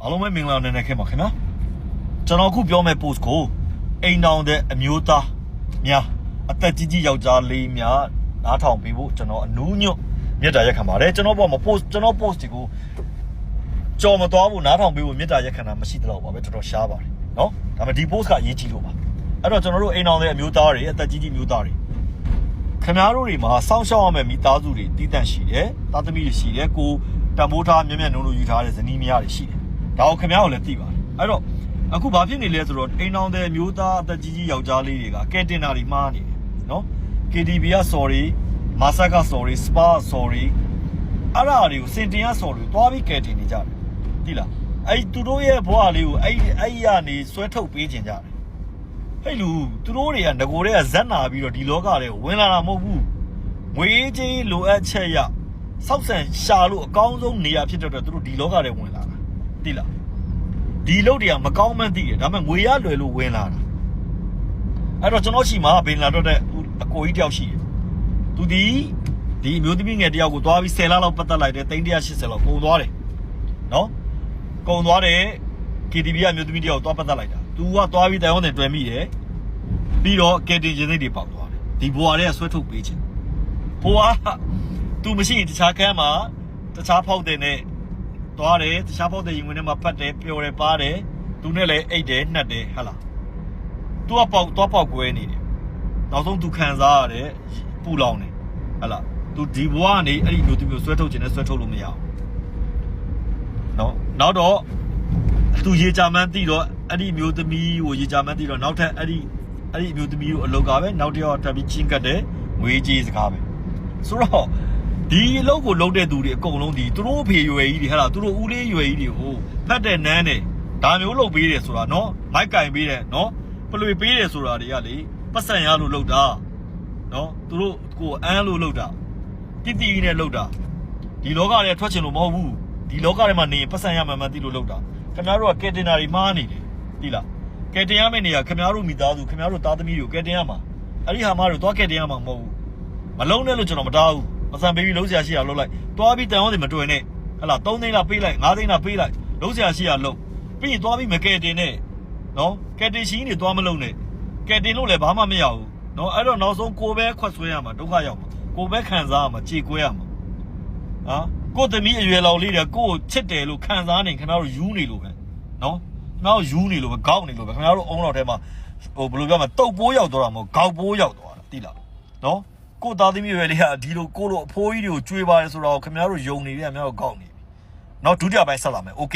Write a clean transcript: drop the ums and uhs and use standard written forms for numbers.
အားလုံးပဲမင်္ဂလာနေ့နဲ့ခင်ဗျာကျွန်တော်အခုပြောမယ့် post ကိုအိမ်တောင်တဲ့အမျိုးသားများအသက်ကြီးကြီးယောက်ျားလေးများနားထောင်ပေးဖို့ကျွန်တော်အနူးညွတ်မြတ်တာရက်ခံပါတယ်ကျွန်တော်ပေါ်မှာ post ကျွန်တော် post တွေကိုကြော်မသွားဘူးနားထောင်ပေးဖို့မြတ်တာရက်ခံတာမရှိတော့ပါပဲတော်တော်ရှားပါတယ်နော်ဒါပေမဲ့ဒီ post ကအရေးကြီးလို့ပါအဲ့တော့ကျွန်တော်တို့အိမ်တောင်တဲ့အမျိုးသားတွေအသက်ကြီးကြီးမျိုးသားတွေခင်ဗျားတို့တွေမှာစောင့်ရှောက်ရမယ့်မိသားစုတွေတည်တံ့ရှိတယ်သားသမီးတွေရှိတယ်ကိုတမိုးထားမြက်မြက်နုံနုံယူထားတဲ့ဇနီးမယားတွေရှိတယ်ဒါကိုခင်ဗျားတို့လည်းသိပါတယ်အဲ့တော့အခုဘာဖြစ်နေလဲဆိုတော့အိမ်တောင်တဲ့မျိုးသားအသက်ကြီးကြီးယောက်ျားလေးတွေကကဲတင်တာတွေမှားနေတယ်နော် KTV က sorry မာဆာက sorry spa sorry အဲ့ဒါတွေကိုစင်တင်ရ sorry တွားပြီးကဲတင်နေကြတယ်သိလားအဲ့သူတို့ရဲ့ဘဝလေးကိုအဲ့ကနေဆွဲထုတ်ပေးခြင်းကြတယ်ဟဲ့လူသူတို့တွေကငကိုတွေကဇက်နာပြီးတော့ဒီလောကထဲကိုဝင်လာတာမဟုတ်ဘူးငွေကြေးလိုအပ်ချက်ရစောက်ဆန်ရှာလို့အကောင်းဆုံးနေရာဖြစ်တဲ့အတွက်သူတို့ဒီလောကထဲဝင်လာတာသိလားဒီလုတ်တွေကမကောင်းမှန်းသိတယ်ဒါပေမဲ့ငွေရလွယ်လို့ဝင်လာတာအဲ့တော့ကျွန်တော်ရှိမှာဘင်လာတော့တဲ့အကိုကြီးတယောက်ရှိတယ်သူဒီမျိုးသမီးငယ်တယောက်ကိုသွားပြီး10လလောက်ပတ်သက်လိုက်တယ်380လောက်ကုန်သွားတယ်နော်ကုန်သွားတယ် KTV ကမျိုးသမီးတယောက်သွားပတ်သက်လိုက်တာသူကသွားပြီးတိုင်ဝမ်နဲ့တွေ့မိတယ်ပြီးတော့ကယ်တင်ခြင်းစိတ်တွေပေါက်သွားတယ်ဒီဘွာတွေကဆွဲထုတ်ပေးခြင်းဘွာသူမရှိရင်တခြားကမ်းမှာတခြားဖောက်တဲ့နဲ့သွားတယ်တခြားဖောက်တဲ့ရင်ဝင်ထဲမှာဖတ်တယ်ပျော်တယ်ပါတယ်သူနဲ့လည်းအိတ်တယ်နှက်တယ်ဟဟလားသူကသွားပေါက်ကွဲနေတယ်နောက်ဆုံးသူခံစားရတယ်ပူလောင်တယ်ဟဟလားသူဒီဘွာကနေအဲ့ဒီမျိုးသူမျိုးဆွဲထုတ်ခြင်းနဲ့ဆွဲထုတ်လို့မရအောင်နော်နောက်တော့သူရေချမ်းသိတော့အဲ့ဒီမျိုးသမီးကိုရေချမ်းသိတော့နောက်ထပ်အဲ့ဒီမျိုးသမီးကိုအလုပ်ကပဲနောက်တစ်ယောက်ထပ်ပြီးချင်းကတ်တယ်ငွေကြေးစကားပဲဆိုတော့ဒီအလုပ်ကိုလုပ်တဲ့သူတွေအကုန်လုံးဒီသူတို့ဖေရွယ်ကြီးတွေဟဲ့လားသူတို့ဦးလေးရွယ်ကြီးတွေကိုဖတ်တဲ့နန်းနဲ့ဒါမျိုးလုပ်ပေးတယ်ဆိုတာနော်မိုက်ကင်ပေးတယ်နော်ပလွေပေးတယ်ဆိုတာတွေကလေပတ်စံရလို့လုပ်တာနော်သူတို့ကိုအန်းလို့လုပ်တာတိတိနဲ့လုပ်တာဒီလောကထဲထွက်ချင်လို့မဟုတ်ဘူးဒီလောကထဲမှာနေရင်ပတ်စံရမှန်မှန်သိလို့လုပ်တာခင်ဗျားတို့ကကဲတင်တာတွေမှားနေတယ်သိလားကဲတင်ရမယ့်နေရာခင်ဗျားတို့မိသားစုခင်ဗျားတို့သားသမီးတွေကိုကဲတင်ရမှာအဲ့ဒီဟာမှတို့သွားကဲတင်ရမှာမဟုတ်ဘူးမလုံးနဲ့လို့ကျွန်တော်မတားဘူးပစံပေးပြီးလုံးဆရာရှိရလုံးလိုက်တွားပြီးတန်အောင်တွေမတွေ့နဲ့ဟလာ3သိန်းလားပေးလိုက်5သိန်းလားပေးလိုက်လုံးဆရာရှိရလုံးပြီးရင်တွားပြီးမကဲတင်နဲ့နော်ကဲတင်ရှိနေတွားမလုံးနဲ့ကဲတင်လို့လည်းဘာမှမရဘူးနော်အဲ့တော့နောက်ဆုံးကိုပဲခွတ်ဆွဲရမှာဒုက္ခရောက်မှာကိုပဲခံစားရမှာကြေကွဲရမှာဟာကိုသမီးအရွယ်လောက်လေးတွေကိုချစ်တယ်လို့ခံစားနေခင်ဗျားတို့ယူနေလို့ပဲနော်ခင်ဗျားတို့ယူနေလို့ပဲကောက်နေလို့ပဲခင်ဗျားတို့အုံတော်ထဲမှာဟိုဘယ်လိုပြောမလဲတုတ်ပိုးရောက်သွားတာမဟုတ်ခေါက်ပိုးရောက်သွားတာသိလားနော်ကိုသားသမီးရွယ်လေးကဒီလိုကိုလိုအဖိုးကြီးတွေကိုကျွေးပါတယ်ဆိုတော့ခင်ဗျားတို့ယုံနေပြီခင်ဗျားတို့ကောက်နေပြီနောက်ဒုတိယပိုင်းဆက်လာမယ်โอเค